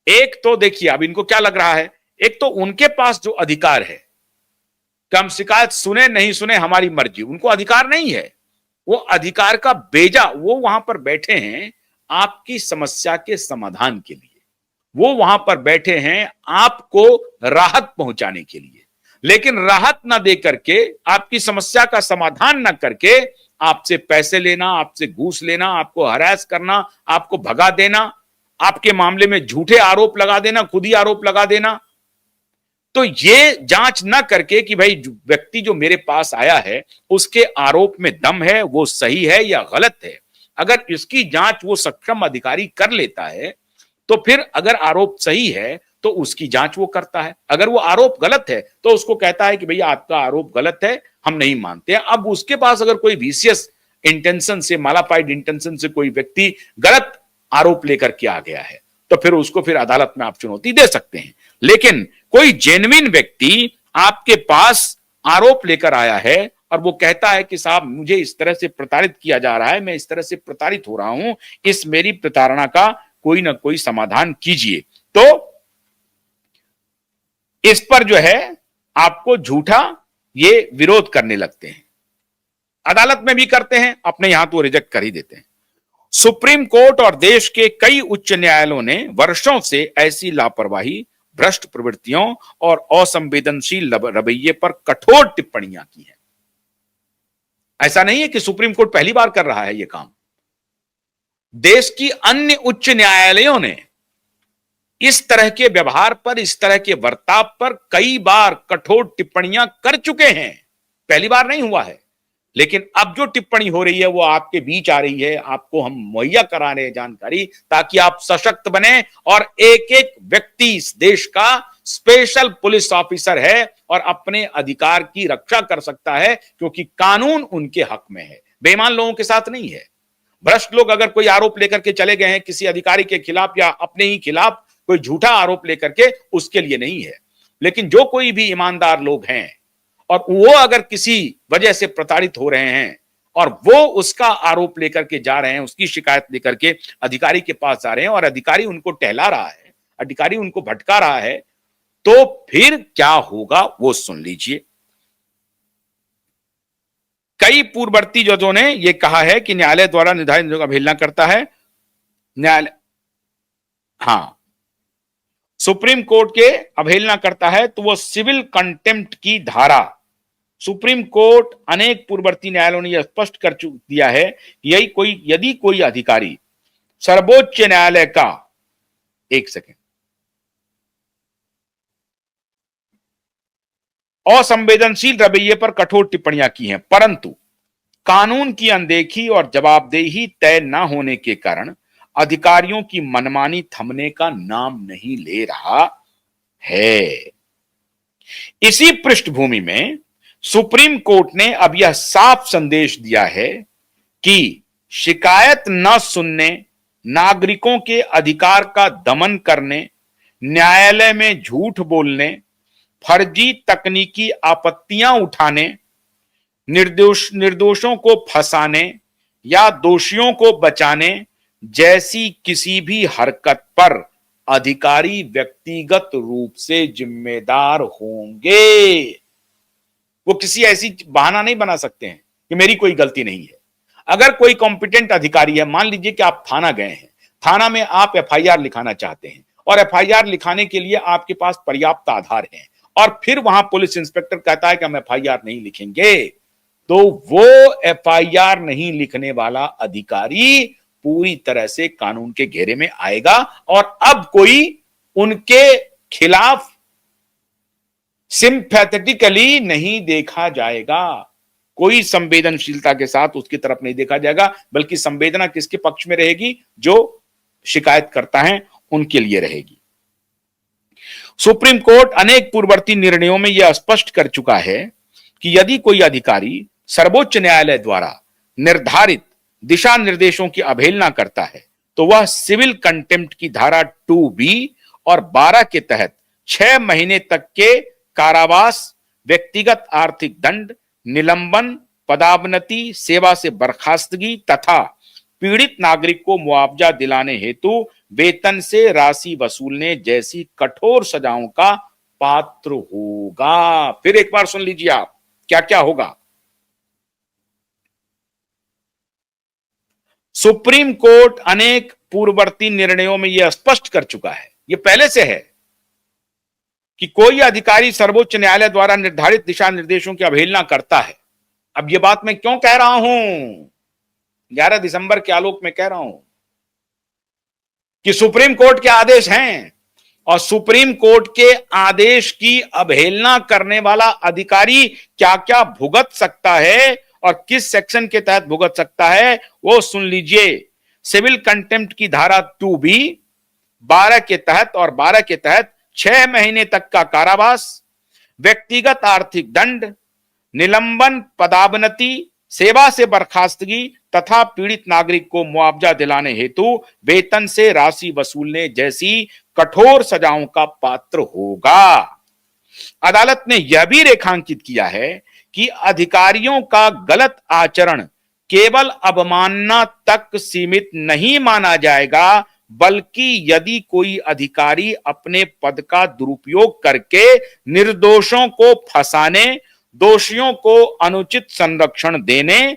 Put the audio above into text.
एक तो देखिए अब इनको क्या लग रहा है, एक तो उनके पास जो अधिकार है कि हम शिकायत सुने नहीं सुने हमारी मर्जी, उनको अधिकार नहीं है। वो अधिकार का बेजा वो वहां पर बैठे हैं आपकी समस्या के समाधान के लिए, वो वहां पर बैठे हैं आपको राहत पहुंचाने के लिए, लेकिन राहत ना दे करके आपकी समस्या का समाधान ना करके आपसे पैसे लेना, आपसे घूस लेना, आपको हरास करना, आपको भगा देना, आपके मामले में झूठे आरोप लगा देना, खुद ही आरोप लगा देना। तो ये जांच ना करके कि भाई व्यक्ति जो मेरे पास आया है उसके आरोप में दम है, वो सही है या गलत है, अगर इसकी जांच वो सक्षम अधिकारी कर लेता है तो फिर अगर आरोप सही है तो उसकी जांच वो करता है, अगर वो आरोप गलत है तो उसको कहता है कि भैया आपका आरोप गलत है, हम नहीं मानते हैं। अब उसके पास अगर कोई विशियस इंटेंशन से, मालापाइड इंटेंशन से कोई व्यक्ति गलत आरोप लेकर के आ गया है तो फिर उसको फिर अदालत में आप चुनौती दे सकते हैं। लेकिन कोई जेन्युइन व्यक्ति आपके पास आरोप लेकर आया है और वो कहता है कि साहब मुझे इस तरह से प्रताड़ित किया जा रहा है, मैं इस तरह से प्रताड़ित हो रहा हूं, इस मेरी प्रताड़ना का कोई ना कोई समाधान कीजिए, तो इस पर जो है आपको झूठा ये विरोध करने लगते हैं। अदालत में भी करते हैं, अपने यहां तो रिजेक्ट कर ही देते हैं। सुप्रीम कोर्ट और देश के कई उच्च न्यायालयों ने वर्षों से ऐसी लापरवाही, भ्रष्ट प्रवृत्तियों और असंवेदनशील रवैये पर कठोर टिप्पणियां की हैं। ऐसा नहीं है कि सुप्रीम कोर्ट पहली बार कर रहा है यह काम, देश की अन्य उच्च न्यायालयों ने इस तरह के व्यवहार पर, इस तरह के बर्ताव पर कई बार कठोर टिप्पणियां कर चुके हैं, पहली बार नहीं हुआ है। लेकिन अब जो टिप्पणी हो रही है वो आपके बीच आ रही है, आपको हम मुहैया करा रहे हैं जानकारी, ताकि आप सशक्त बने और एक एक व्यक्ति इस देश का स्पेशल पुलिस ऑफिसर है और अपने अधिकार की रक्षा कर सकता है, क्योंकि कानून उनके हक में है, बेईमान लोगों के साथ नहीं है। भ्रष्ट लोग अगर कोई आरोप लेकर के चले गए हैं किसी अधिकारी के खिलाफ या अपने ही खिलाफ कोई झूठा आरोप लेकर के, उसके लिए नहीं है। लेकिन जो कोई भी ईमानदार लोग हैं और वो अगर किसी वजह से प्रताड़ित हो रहे हैं और वो उसका आरोप लेकर के जा रहे हैं, उसकी शिकायत लेकर के अधिकारी के पास जा रहे हैं और अधिकारी उनको टहला रहा है, अधिकारी उनको भटका रहा है, तो फिर क्या होगा वो सुन लीजिए। कई पूर्ववर्ती जजों ने यह कहा है कि न्यायालय द्वारा निर्धारित नियमों की अवहेलना करता है। न्यायालय सुप्रीम कोर्ट के अवहेलना करता है तो वह सिविल कंटेम्प्ट की धारा, सुप्रीम कोर्ट अनेक पूर्ववर्ती न्यायालयों ने यह स्पष्ट कर दिया है कि यदि कोई अधिकारी सर्वोच्च न्यायालय का, एक सेकेंड, असंवेदनशील रवैये पर कठोर टिप्पणियां की हैं, परंतु कानून की अनदेखी और जवाबदेही तय न होने के कारण अधिकारियों की मनमानी थमने का नाम नहीं ले रहा है। इसी पृष्ठभूमि में सुप्रीम कोर्ट ने अब यह साफ संदेश दिया है कि शिकायत न सुनने, नागरिकों के अधिकार का दमन करने, न्यायालय में झूठ बोलने, फर्जी तकनीकी आपत्तियां उठाने, निर्दोषों को फंसाने या दोषियों को बचाने जैसी किसी भी हरकत पर अधिकारी व्यक्तिगत रूप से जिम्मेदार होंगे। वो किसी ऐसी बहाना नहीं बना सकते हैं कि मेरी कोई गलती नहीं है। अगर कोई कॉम्पिटेंट अधिकारी है, मान लीजिए कि आप थाना गए हैं, थाना में आप एफआईआर लिखाना चाहते हैं और एफआईआर लिखाने के लिए आपके पास पर्याप्त आधार है और फिर वहां पुलिस इंस्पेक्टर कहता है कि हम एफआईआर नहीं लिखेंगे, तो वो एफआईआर नहीं लिखने वाला अधिकारी पूरी तरह से कानून के घेरे में आएगा और अब कोई उनके खिलाफ सिंपैथेटिकली नहीं देखा जाएगा, कोई संवेदनशीलता के साथ उसकी तरफ नहीं देखा जाएगा, बल्कि संवेदना किसके पक्ष में रहेगी? जो शिकायत करता है उनके लिए रहेगी। सुप्रीम कोर्ट अनेक पूर्ववर्ती निर्णयों में यह स्पष्ट कर चुका है कि यदि कोई अधिकारी सर्वोच्च न्यायालय द्वारा निर्धारित दिशा निर्देशों की अवहेलना करता है तो वह सिविल कंटेम्प्ट की धारा 2B और 12 के तहत 6 महीने तक के कारावास, व्यक्तिगत आर्थिक दंड, निलंबन, पदावनति, सेवा से बर्खास्तगी तथा पीड़ित नागरिक को मुआवजा दिलाने हेतु वेतन से राशि वसूलने जैसी कठोर सजाओं का पात्र होगा। फिर एक बार सुन लीजिए आप क्या क्या होगा। सुप्रीम कोर्ट अनेक पूर्ववर्ती निर्णयों में यह स्पष्ट कर चुका है, यह पहले से है, कि कोई अधिकारी सर्वोच्च न्यायालय द्वारा निर्धारित दिशा निर्देशों की अवहेलना करता है। अब यह बात मैं क्यों कह रहा हूं, 11 दिसंबर के आलोक में कह रहा हूं कि सुप्रीम कोर्ट के आदेश हैं और सुप्रीम कोर्ट के आदेश की अवहेलना करने वाला अधिकारी क्या क्या भुगत सकता है और किस सेक्शन के तहत भुगत सकता है वो सुन लीजिए। सिविल कंटेम्प्ट की धारा 2B 12 के तहत और 12 के तहत 6 महीने तक का कारावास, व्यक्तिगत आर्थिक दंड, निलंबन, पदावनति, सेवा से बर्खास्तगी तथा पीड़ित नागरिक को मुआवजा दिलाने हेतु वेतन से राशि वसूलने जैसी कठोर सजाओं का पात्र होगा। अदालत ने यह भी रेखांकित किया है कि अधिकारियों का गलत आचरण केवल अवमानना तक सीमित नहीं माना जाएगा, बल्कि यदि कोई अधिकारी अपने पद का दुरुपयोग करके निर्दोषों को फंसाने, दोषियों को अनुचित संरक्षण देने